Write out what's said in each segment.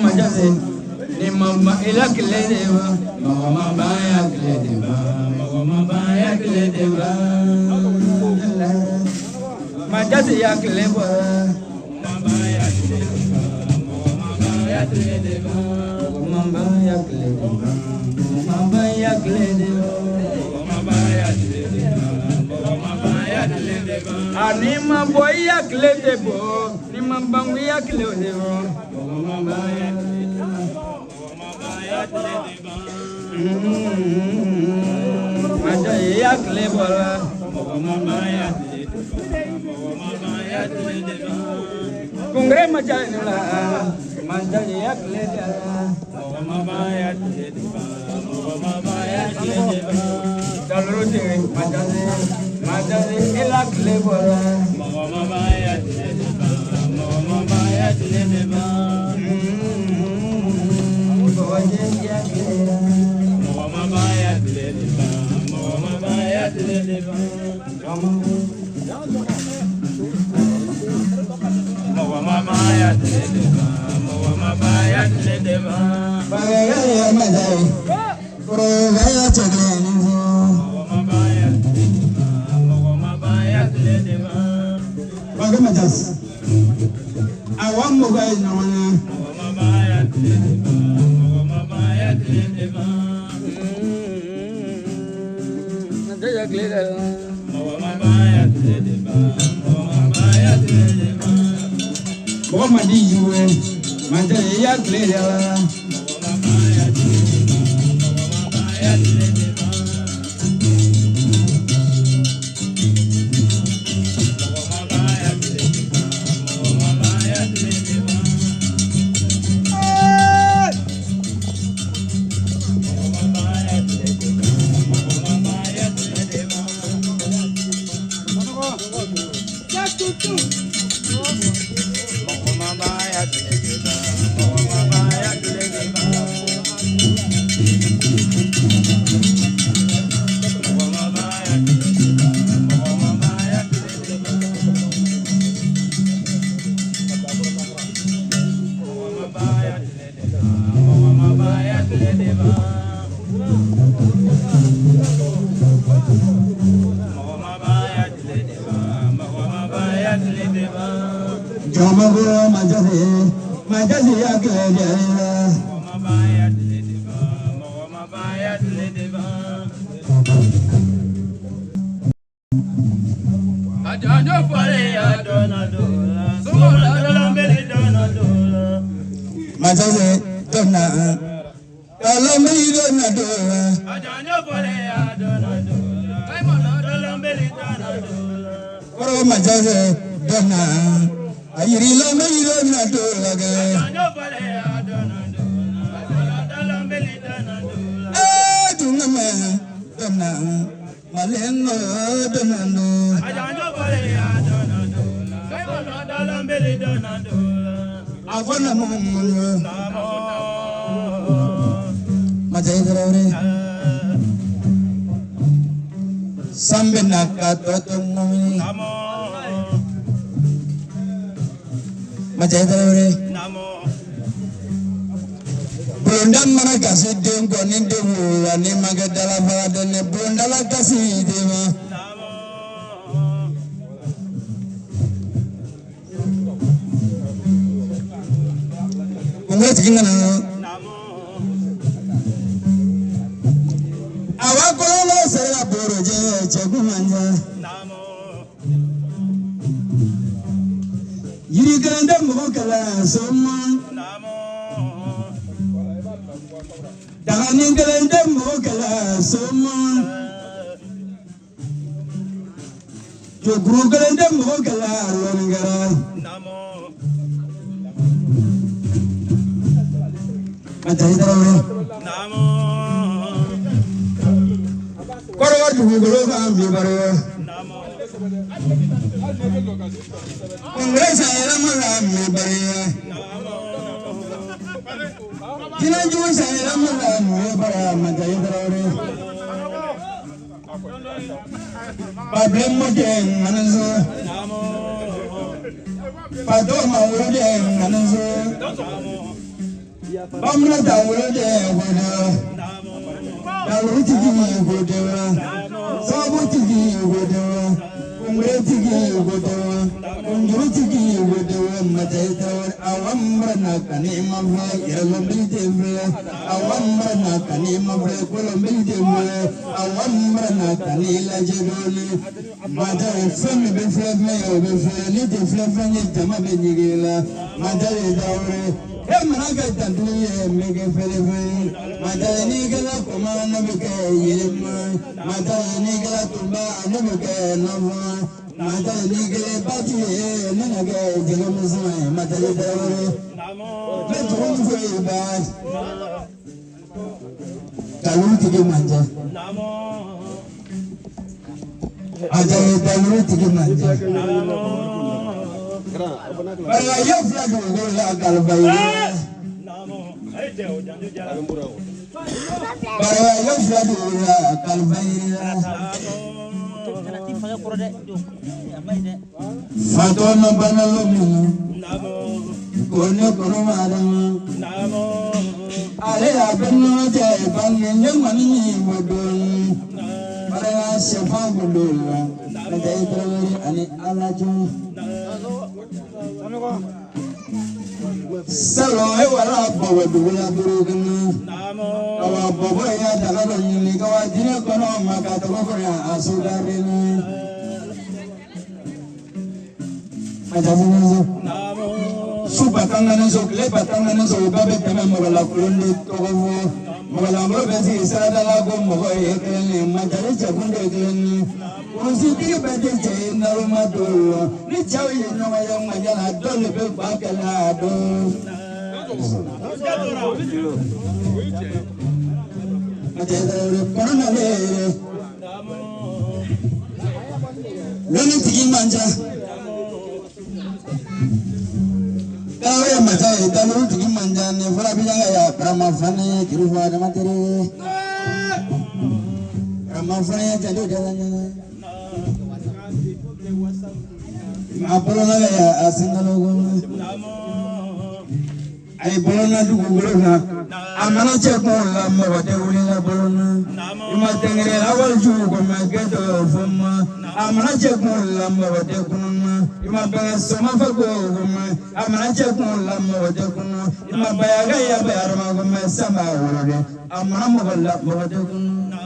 Majase ni mama ila kiledeva mama baya kiledeva mama baya kiledeva Majase ya kileva mama baya kiledeva mama baya kiledeva mama baya kiledeva mama baya kiledeva mama baya kiledeva mama baya kiledeva Anima boya kiledeva ni mama baya kiledeva mama baya Manja ya klebora, mama ya Kungre manja nila, manja ya klebora, mama ya mama ya Dalro de manja ila klebora, mama ya mama ya Padoma Udeng Nanzo Bamra Dawro de Wada, Dawro Tigi Godewa, Sabu Tigi Godewa, Umre Tigi Godewa, Unduru Tigi Godewa, Mataitor, Awamrana Kanima, Yellow Awamrana Kanima, Colombian, Awamrana Kanila Jedoli, Mother, Femi Beflame, Little Flavan, Tamabinigila, Mother Dawre. Emraga tanduye mege feleve madani gala komana mege yema madani gala tumba mege nava madani gala batiye nage jigamaza madani dawre metrum feba talun tige manja ajaye talun tige manja Bara yofla gola galbaye Bara yofla gola galbaye Fatona banalomi Kono kono madama Ale abeno je banne mani modon Bara shefa gola Nadai trawari ani alajo Salo e wala bawa dula durugna awa bawa ya dagalo ni kawa jine kono maka to ko ya asudarina ajazinazo suba kangana zo kle batangana zo babe kama mabala kulunde to ko mabala mro bezi sada la go mo e kene majare chakunde kene Usiti bade je naruma do ni chawi no ya majala do le be bakala do Ajere korona le Loni tigi manja Dawe matai dalu tigi manja ne fara bijanga ya prama fane kiruwa da matere Prama fane ya jadu jalanya Apolona ya asingalogo ay bolona dugu bolona amana cheko la mawade ulina bolona ima tengere awal jugo magedo foma amana cheko la mawade kunna ima banga soma fago goma amana cheko la mawade kunna ima bayaga ya bayarma goma sama wala amana mawala mawade kunna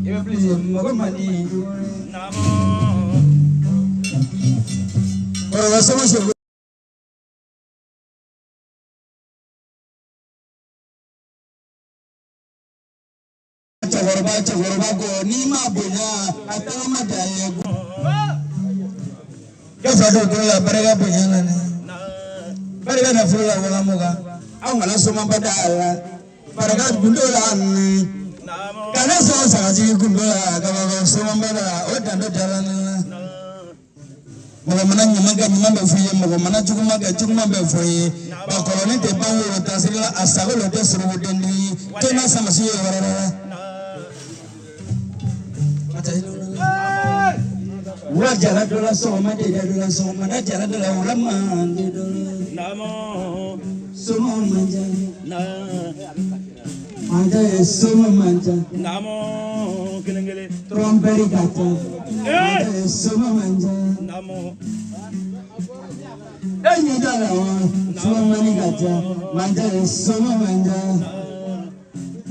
ima please mogomani Ora sama sama Chagorba go ni ma bunya atama madaye go Kasa do kula barega bunya nani Barega na fula wala muga awala soma badala barega bundola ni kana so sagaji gundola kaba soma badala odando dalana Mana nyamaga nyambe fuye mana chukuma be fuye ba koloni te bawo tasila asagolo te suru dendi tena sama siye warara Wajara dola soma de dola soma da jara dola ulama de dola namo soma manja manja soma manja namo gelengele tromperi kata soma manja namo enyi dala soma mani kata manja soma manja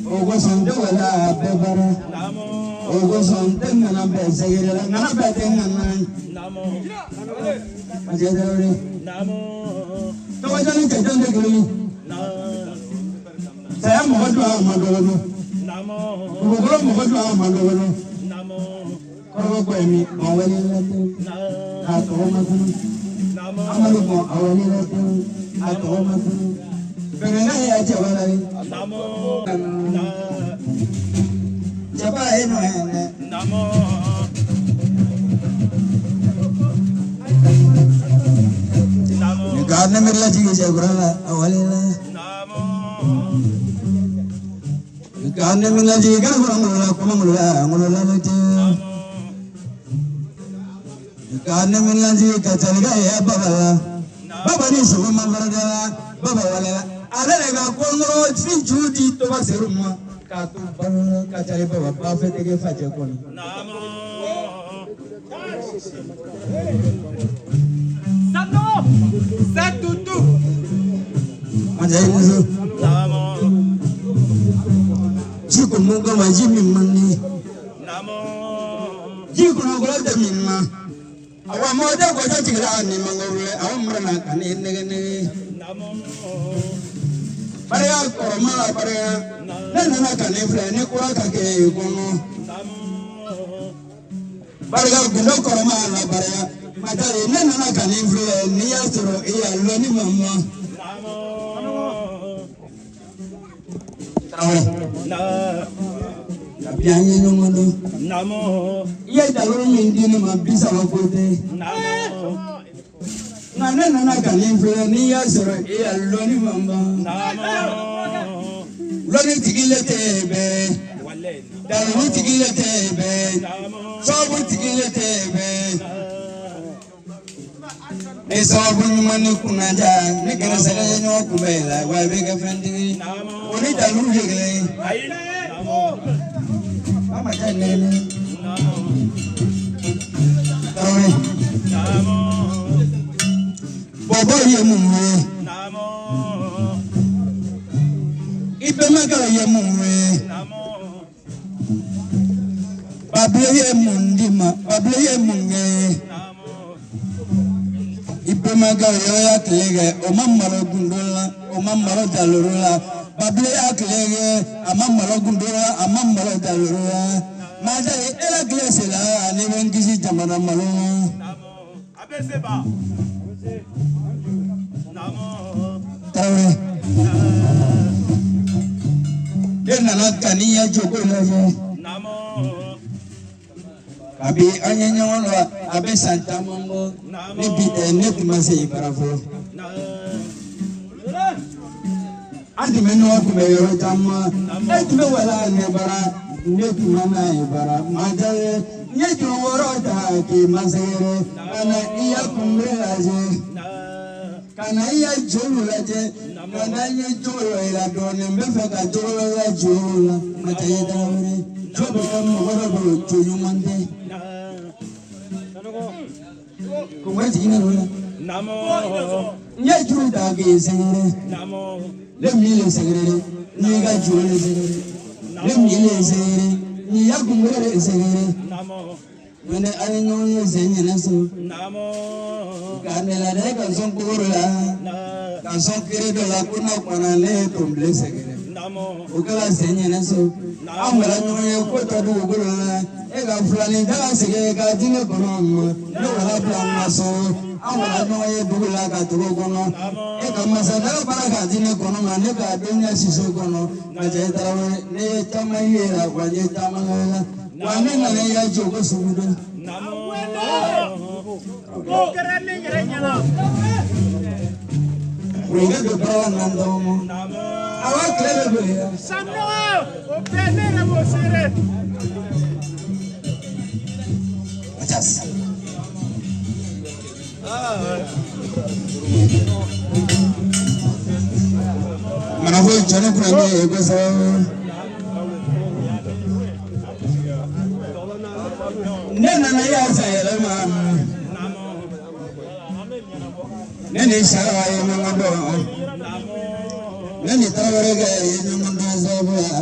ogo sonde wala bebara namo ogo sonde ngana bezegere ngana betengana namo ajadore namo to wajani tejande geli saya mogodu amadono namo ogo mogodu amadono namo koro ko emi awali lati atoma namo amalu ko awali lati atoma berena ya jawalari namo Jaba eno ene namo Karena mirla jige jagurala awalila namo Karena mirla jige gurala kumangula lati Karena mirla jige kacalga ya babala baba ni so ma farada baba wala ale ga konro tin judi to ba seruma ka to banu ka tare baba ba fe tege faje ko ni namo satutu majai ni namo jiko munga majimi mani namo jiko no gola de minma awa moda ko ta tigra ni mangole awa mrana kane ne namo bare ya ko mala bare ya na kane fle ni ko ka ke kono namo bare ya gundo ko mala bare ya madare na kane fle ni ya soro ya lo ni mama namo tawe na bianye nyongondo namo ye daloro min dinu ma bisa ko te namo na kane fle ni ya soro ya lo ni mama namo lo ni tigile tebe wale daloro tigile tebe namo sobu tigile tebe esabu mani kunaja ne kera sele nyo kubela wa be ga fendi oni daloro yegle ai namo mama janene namo tawe namo bobo ye muwe namo ibe magala ye muwe namo bable ye mundima bable ye munge namo ibe magala yo ya klege o mamaro gundola o mamaro dalorola bable ya klege amamaro gundola amamaro dalorola madare ela glesela ne wengisi jamana malo namo abeseba namo tawe dena na kaniya jogo laje namo abi anyenyo abe santa mambo ne bi ne tumase ibarafo andi meno ko me yoro tamma e tume wala ne bara ne tumana ibara madale nye joworo ta ki masere kana iya kumre laje kana iya jolu laje kana iya jolu ila doni mbefe ka jolu la jolu mataye dawre jobe kam woro bo joyu mande ko wati ina rola namo nye jolu da ge sere namo le mile sere ni ga jolu sere le mile sere ni ya kumre sere namo mene anyo ye senye naso namo kanela de kan son kurula kan son kire de la kuna kwana ne tumble segere namo ukala senye naso amara nyo ye ko to du kurula e ga fulani da sige ga dinga kono no wala plan naso amara nyo ye dugula ga to kono e ga masada para ga dinga kono mane ga dunya siso kono na je tarawe ne tamaye ra kwa je tamala wane na ya jogo subudo namo ko kerane ngerenya winga do brawa nandomo namo awa klebe be samno o penere mo sire achas manafo jone kunanye ego sawo nena na ya sayele ma nene shara ye mangado nene tawere ga ye mangado sabula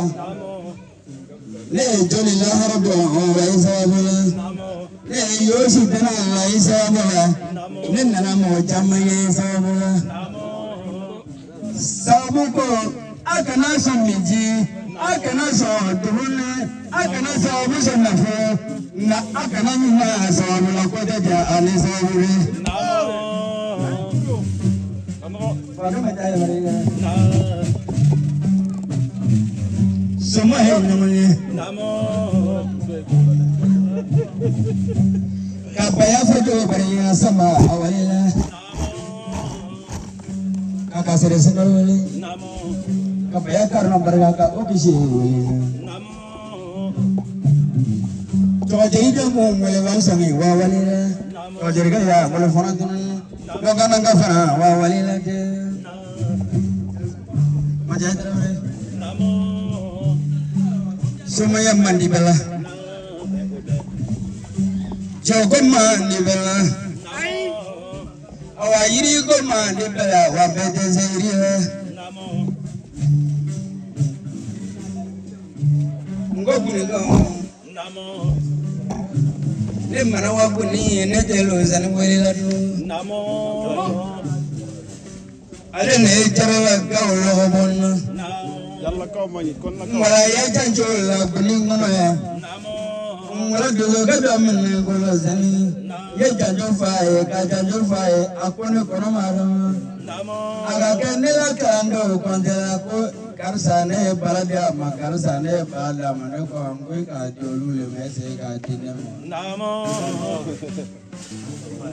ne joli la harbo wa isabula ne yoshi dana la isabula nena na mo chama ye sabula sabuko akana samiji akana so durune akana so busanafu na akana nyina sabula ko da ani sabure Sama he namanya. Kapaya foto bariya sama awalila. Kakak serius nawali. Kapaya karena berkaka okisi. Coba jadi dia mau melewati sangi awalila. Coba jadi kan ya boleh foto tuh. Dogana gafara wa walila de. Majatra re. Sumaya mandibela. Jogo mandibela. Awa yiri go mandibela wa bete zeriya. Ngobuni go. Le mana wa kuni ne telo zan walila do. Ale ne jara ga lo bonna. Yalla ko mani kon na Mala ya janjo la kuni ngono ya. Mala do ga do men ko lo zani. Ye janjo fae ka janjo fae akone kono maro. Aga kene la kando kondela ko karsane baladia ma karsane bala mane ko amgo ka jolu le mese ka tinem.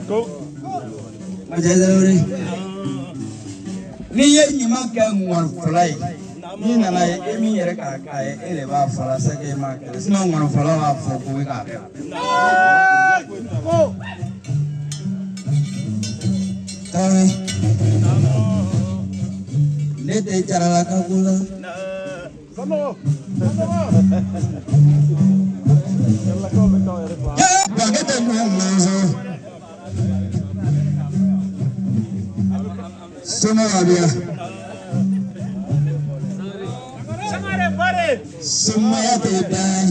ko Majadori. Ni ye nyima ka ngwan fulai. Ni na na emi yere ka ka ele ba fala sake ma ka sima ngwan fala wa fo ko ka be. ko Tawe. Le te charala ka kula. Vamos. Yalla ko be ko yare pa. Ba ke te mo mo. Suma abia. Samare pare. Suma ya te dai.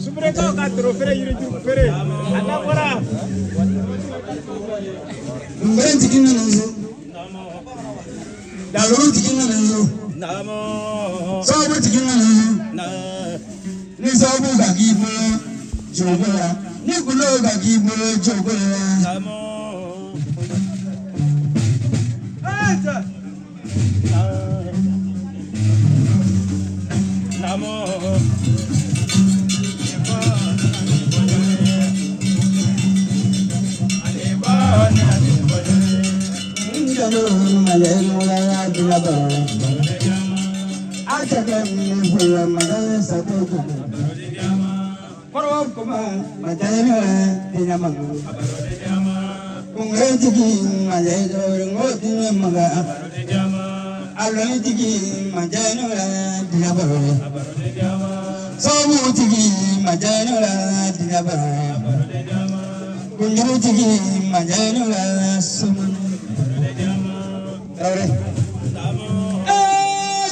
Subre ko ka trofere yiri ju fere. Ana wara. Mbere tikina nzo. Daloro tikina nzo. Sabu tikina nzo. Ni sabu ga gibo jogola. Ni kulo ga gibo jogola. Acha. Njalo malero la dilaba. Acha kami fula madale sakoto. Korwa kuma madale dilama. Kungretiki malero ngoti maga. Alotiki madale dilaba. Sabutiki madale dilaba. Kungretiki madale suman. Taure.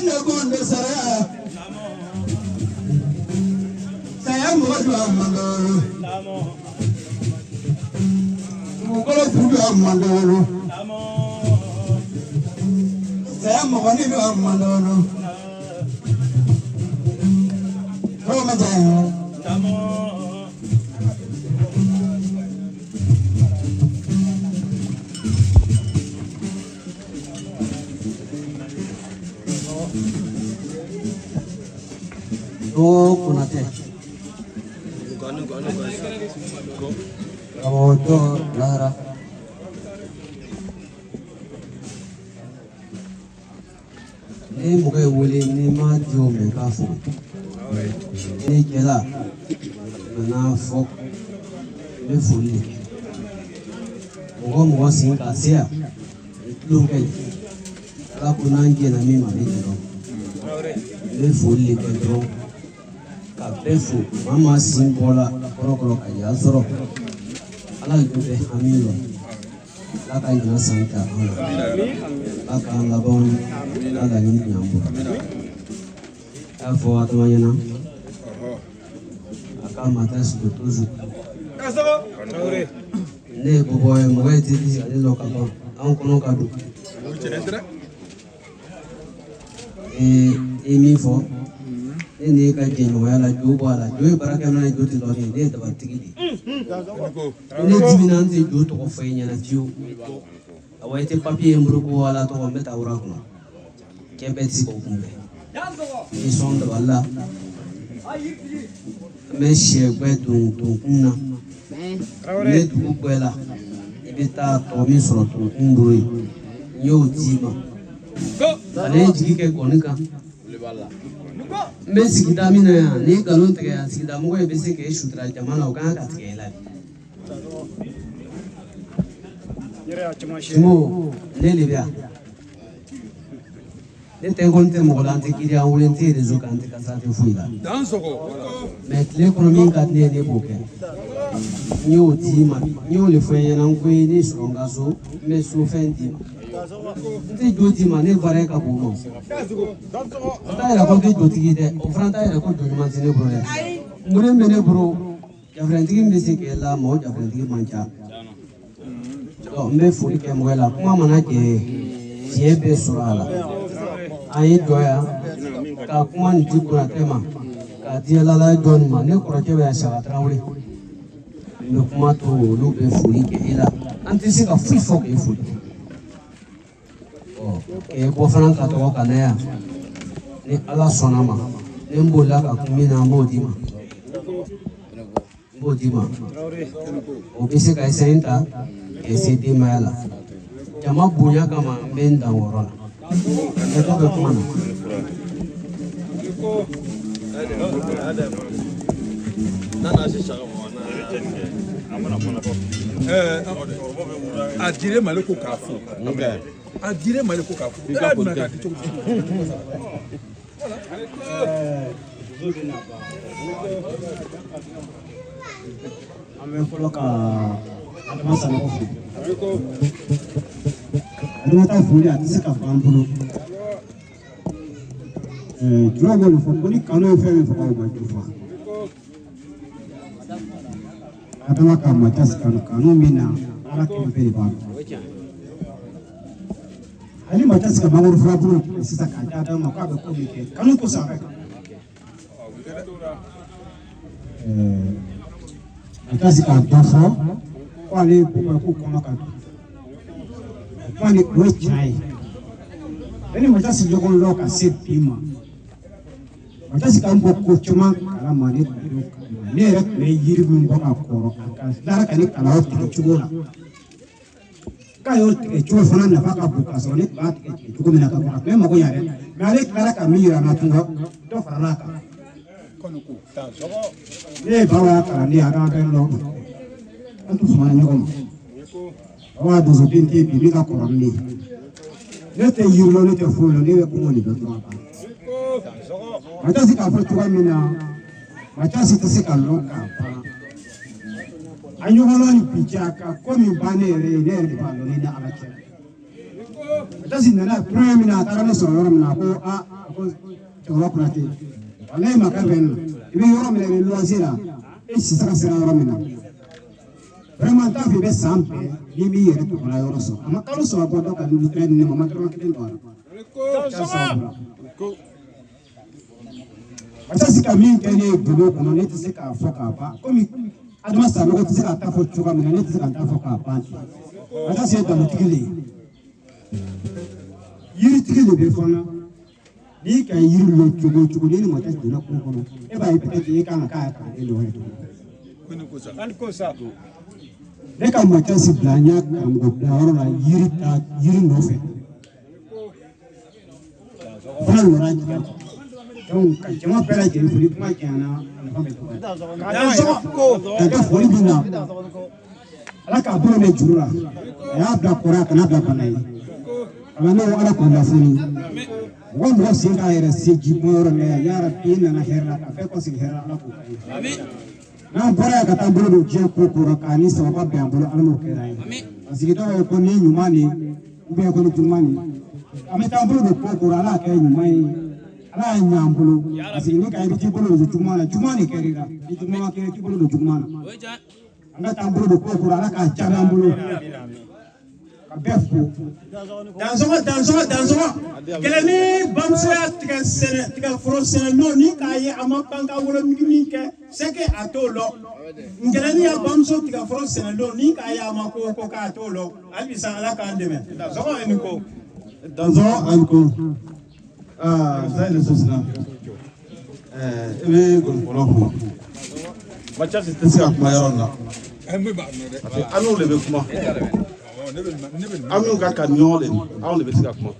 Nagunde saya. Saya muadu amandoro. Mukolo fudu amandoro. Saya muani do amandoro. Roma jaya. Oh, kunate. Kamu tu lara. Ni muka wuli ni ma jo me kafu. Ni kela. Mana fok. Ni fuli. Muka sing kasia. Itu kai. Kalau kunangi na mi mari kero. Ni fuli kero. Kapefu mama simbola korokoro kaya soro ala jube hamilo la kanya santa ala aka labon ala ni nyambo afo atamanya na aka matas tuzu Kaso. Taure. ne boboy mweti di ale lokalo an kono kadu emi fo ini ka jeno wala jobo ala joy baraka na joti lo ni de batigi ini diminante joto ko faynya na tiu awaite papier mbruko wala to ko meta ura ko kebeti ko kumbe ni sonda wala me shegbe dun kunna ne du kwela ibita to mi soro to mburi yo tima ale jigi ke konika Mais si tu as mis un écalon, si tu as mis un baiser que je suis très mal au gars, tu es là. Mo, ne libia. Ne te compte molante qui a orienté les occantes casate fouilla. Mais l'économie qu'a né des bouquets. New team, new le foyer en couille sur un gazo, mais sous fin team. Tu dois dire, ne paraît qu'à bon. Tu as raconté de t'iguider, au front, tu as raconté de m'enseigner pour elle. Nous l'aimons bien, bro. Tu as fait un truc, mais c'est qu'elle a mort, tu as fait un truc, mancha. Mais il faut que moi là, moi maintenant que j'ai bien sur là, aïe doya, quand moi ne dis pas tellement, quand Dieu là donne ma, ne crois que ça va travailler. Le comment tout le bien fouillé que là, anticipé à fouiller faut qu'il fouille. Et pour faire un cadeau à Canaya, ni à la sonama, ni mbola à combina modima. Modima. Au pire c'est qu'elle et c'est des mal. Jama bouya comme un ben dans Orona. C'est tout le monde. A dire maleko kafu. A dire maleko kafu. Adamata fuli ati se ka ban bolo jura bolo fo ko ni kanu fe me fo ko ma jufa adama ka ma tas kanu mina ala ke be ba ali ma tas ka mangoro fra bolo sisa ka ta adama ka be ko mi ke kanu ko sa ka atasi ka dofo ko ale ko ko ka Mani wechai. Ini macam si jogon loka sepima. Macam si kambo kucuma kalau mani biru. Ni eret ni yiri mumboka koro. Lara kani kalau tiga cubola. Kayo tiga cubo fana nafaka buka so ni bat tiga cubo mina kabura. Memang aku nyari. Mari lara kami yura natunga. Do fana ka. Ni bawa kalau ni ada kan lo. Antu semuanya kom. Wa dozo binti bibi ka koronni nete yirlo nete fulo ni ko ngoni do to ba matasi ka fa tuwa mina matasi to se ka loka pa anyo holo ni pichaka ko mi bane re ne ba lo ni da alache matasi na prime mina tara no so yoro mina ko a ko to kuna te wale makaben ibi yoro mina ni lo asira e si saka sira yoro mina vraiment ta fi be sampe ni mi yere to na yoro so ama kalo so agodo ka ni train ni mama tro ka den do Mata si kami kene bulo kono ne tse ka foka pa komi adama sa ko tse ka ta fo chuka me ne tse ka ta foka pa mata si da mutigile yiri tigile be fona ni ka yiri lo chugo ni mata ti na ko kono e ba ipete ti ka na ka e lo he ko sa ne ka mata si blanya ka ngo blaro na yiri no fe fona lo ra ji donc jama bɛɛ lajɛlen foli kuma janyana nafa bɛ dɔgɔya daga foli bɛ na ala k'a bolo mɛn juru la a y'a bila kɔrɔ a kana bila bana ye kalandenw ala k'o lafoni mɔgɔ mɔgɔ sen k'a yɛrɛ se ji bɔ yɔrɔ min na yara bi nana hɛrɛ la ka fɛn kɔsigi hɛrɛ ala k'o kɛ n'an bɔra yan ka taa bolo don diɲɛ ko kɔrɔ k'a ni sababa bɛn an bolo ala m'o kɛra ye parce que dɔw ye ko ni ɲuman de ubiyɛn ko ni juguman de an bɛ taa bolo don ko kɔrɔ ala kɛ ɲuman ye ala nyambulu asini ka ibiti bolo do jumana jumani kerira jumana ke ti bolo do jumana anga tambulu do ko ala ka chana mbulu ka befu danzo keleni bamsoya tiga frosene no ni ka ye amapanga wolo mimi ke seke atolo ngeleni ya bamso tiga frosene no ni ka ye amako ko ka atolo albisa ala ka ndeme danzo anko ça le sosna ebe golfolo macha c'était ça kuma yɔrɔ la anu le bɛ kuma anu ka ɲɔgɔn le anw le bɛ se ka kuma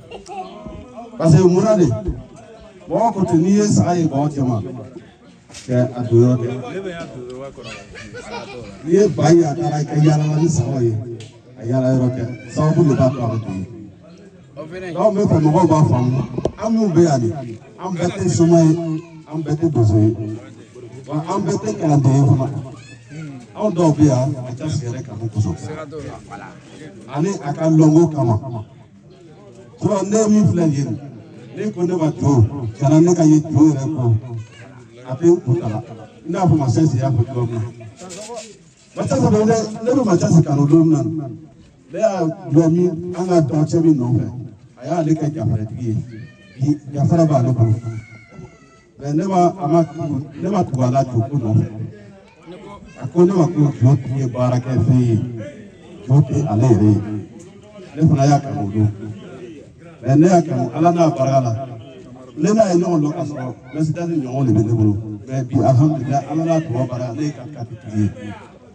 parce que mura de bon continuer ça est bon tiens que à deux ye bayi atara ka yala ni sawo ye ayala yoro ke sawo bu le ba to avec lui donc me ko mo ba fam amu be ali am bete somay am bete dozo wa am bete kala de fama on do be a ta sere ka mo kuso ani aka longo kama so ne mi flen yin ne ko ne ba to kana ne ka ye to re ko ape utala ina fama sense ya ko to Matasa bende lebe matasa kanodom nan le a lomi anga donche mi no fe aya le ka jafara tigi jafara ba le ko be ne ma ama ne ma tuwala to ko no fe akone ma ko joti e baraka fe joti ale re le fana ya kanodom be ne ya kan ala na barala le na e no lo kaso le sidani nyo le be le bolo be bi alhamdulillah ala na tuwa bara le ka ka tigi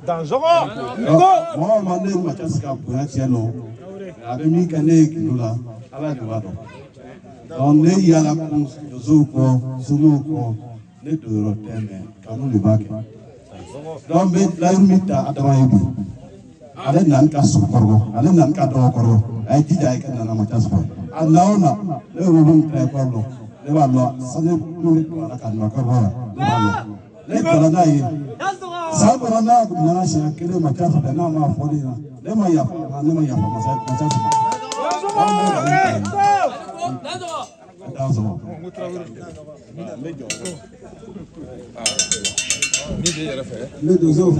Dans Zoro, moi, je suis un peu de temps. Avec mes canets qui sont là, à la droite. On est à la course, nous sommes les deux rotés, quand nous les baguons. Donc, la limite à Damaïbi. Allez, Nanka Soukoro, allez, Nanka Dokoro, I did I can Namataspa. And now, they will be très probable. They were not, so they will be like a Nakara. Les Paradais. Sabarana na shakile matafu da na ma fodi na le ma ya matafu le dozo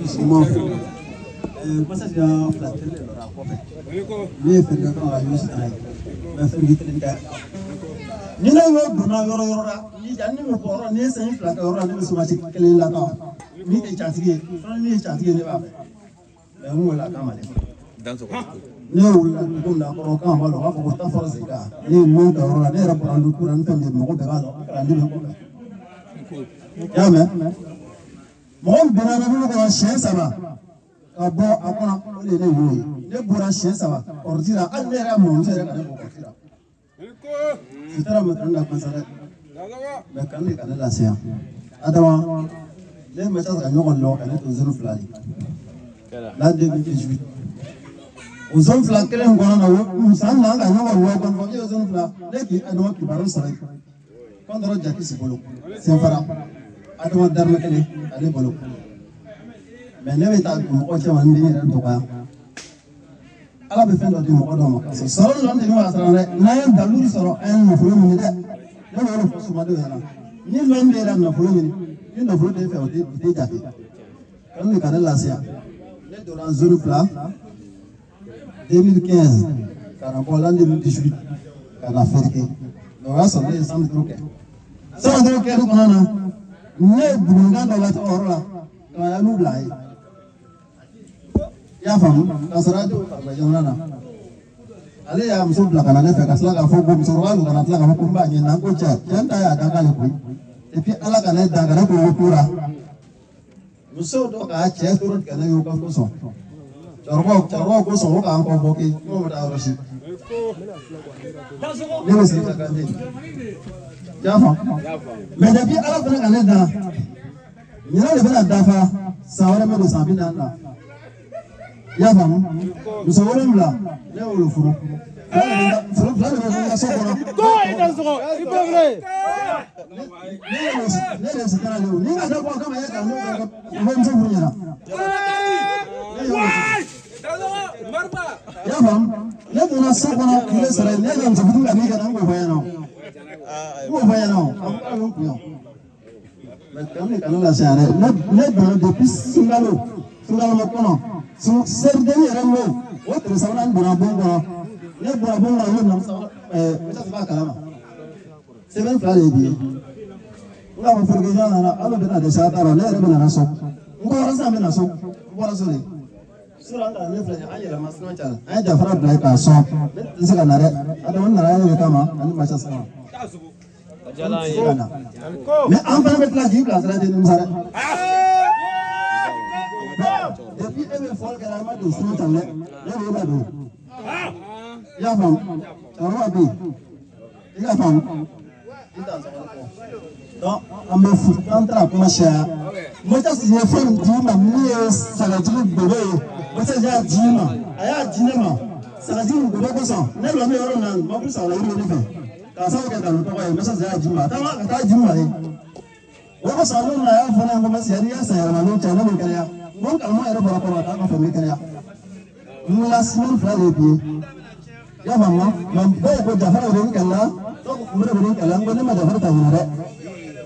simo pasa ya flatele la kope le fenda ka yusta na fingitenda ni na yo duna yoro ra ni janni mo ko ni sen flaka yoro ni so ma ci kele la ka ni e chatige fana ni e chatige ne ba la mu la kama le dans ce cas ne wala ko na ko ka ma lo ko ta force ka ni mo da ro ne ra prandu kuran tan de mo ko ba lo andi mo ko ya me mo be na na ko shen sama ka bo akona le ne yo ne bura shen sama ordira an ne ra mo se ra ka ne ko ordira sitara matanda pasara me kan le kana la sia adama les messages à nous on est aux zones flattées. Là 2018. Aux zones flattées, on a un sang là, on a convoqué aux zones flattées. Les qui ont qui parlent ça. Quand on a déjà qui se bolo, c'est un phara. Attends d'armes qu'elle est bolo. Mais ne pas comme on tient un billet de toi. Alors be fendo di mo odo so soro non di no asrane na dalu soro en no fulo mi de no no fo suma do yana ni lo mbe ra no fulo mi ni no fulo de fe o de jate kan ni kana la sia le doran zone plat 2015 kana bolan 2018 kana ferke no ra so ne sam troke ro kana ne bunga do la orla kana nu blai ya fam kasarajo barbajanana ale ya muso belakana ne fɛ ka tila k'a fɔ ko musokɔrɔba nin kana tila k'a fɔ ko n b'a ɲɛna ko cɛ ta y'a dan k'ale koyi et puis ala ka ne dan kana ko tora musow dɔ k'a cɛ toro tigɛ ne y'o ka ko sɔn cɛkɔrɔbaw ko sɔn o k'an convoqué n'o bɛ taa yɔrɔ si ne bɛ segin ka kan ten i y'a faamu mais depuis ala fana ka ne dan ɲinan de bɛna dafa san wɛrɛ bɛ don san 40 ya faamu muso wolonwula ne y'olu furu fila de bɛ furu ka so kɔnɔ ne yɛrɛ si kɛra le o ni ka da bɔ kama e kan ne bɛ muso furu ɲɛna ya faamu ne donna so kɔnɔ tile sara ne ka muso furu ka min kɛ na n k'o fɔ ɲɛna o a ko n kun yan mais kan ne kana lase yan dɛ ne donna depuis Sunkalo kɔnɔ sɛrideni yɛrɛ m'o o tile sabanan donna bon kɔnɔ ne bɔra bon kɔnɔ ne nana b'a kalama sɛbɛn fila de ye bi ye n k'a fɔ forokejɔn nana ala bɛna dɛsɛ a taara ne yɛrɛ bɛ nana so n ko walasa an bɛna so n bɔra so de so la an taara ne filɛ an yɛlɛma sira cɛ an ye jafara bila k'a sɔn ne tɛ se ka na dɛ adama nana yɛrɛ de kama ani masa sama mais an fana bɛ tila k'i bila sira tɛ nimisa dɛ depuis e bɛ fɔli kɛra an ma don sira tan dɛ ne bɛ e b'a don i y'a faamu cɛkɔrɔba bɛ yen i y'a faamu donc an bɛ fu an taara kuma sariya mɔtɛsi ye fɛn di ma min ye sagajigi golo ye mɔtɛsi y'a di ma a y'a di ne ma sagajigi golo kosɔn ne bila ne yɔrɔ min na mɔbili sagala yiri ne fɛ k'a sababu kɛ kanu tɔgɔ ye mɔtɛsi y'a di ma a taama ka taa di ma ye o kosɔn ne nana a y'a fɔ ne ye ko mɔtɛsi n'i y'a san yɛlɛmalen cɛ ne bɛ kɛnɛya n ko karamɔgɔ yɛrɛ bɔra kɔrɔ a t'a ka fɛ n bɛ kɛnɛya n la semaine fila de bi ye y'a faamu mɛ bɛɛ ko jafara de bɛ kɛlɛ dɔw ko kunbɛ de bɛ kɛlɛ n ko ne ma jafara ta ɲinɛ dɛ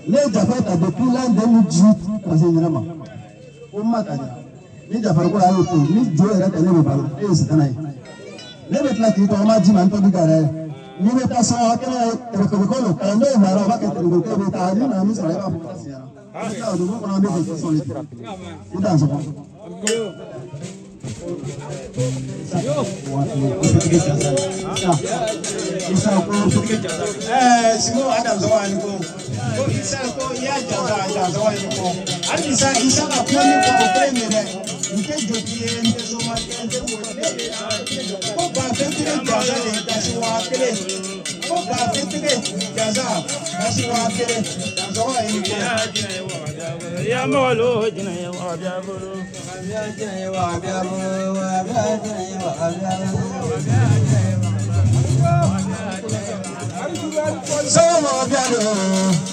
ne jafara ta depuis l'an 2018 ka se ɲinɛ ma ko n ma ta ɲɛ ni jafara ko y'a ye ko ni jo yɛrɛ tɛ ne bɛ balo e ye sitana ye ne bɛ tila k'i tɔgɔ ma di ma n tɔ bi ka yɛrɛ n'i bɛ taa sɔn kɛnɛ kɛrɛfɛbagaw don kalandenw mara u b'a kɛ tɛrɛko kelen bɛ taa ni nana min sɔrɔ i b'a fɔ ko siyara o dugu kɔnɔ an bɛ kɛ sɔn de tigɛ i dan sɔgɔ. Simo Adam Zawani ko Isa ko ya jaza Adam Zawani ko an Isa ka kuma ni ko ko ne ne nke jokiye nke so ma nke ko ko ba fetire jaza ne ta si wa kele ko ba fetire jaza ta si wa kele Adam Zawani ko ya molo jina ya wa bia bolo ya jina ya wa bia bolo wa bia jina ya wa bia so mo bia do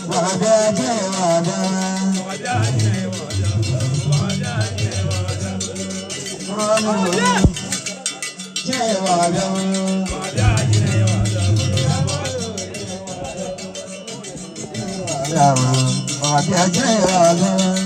wa bia jina ya wa bia jina ya wa bia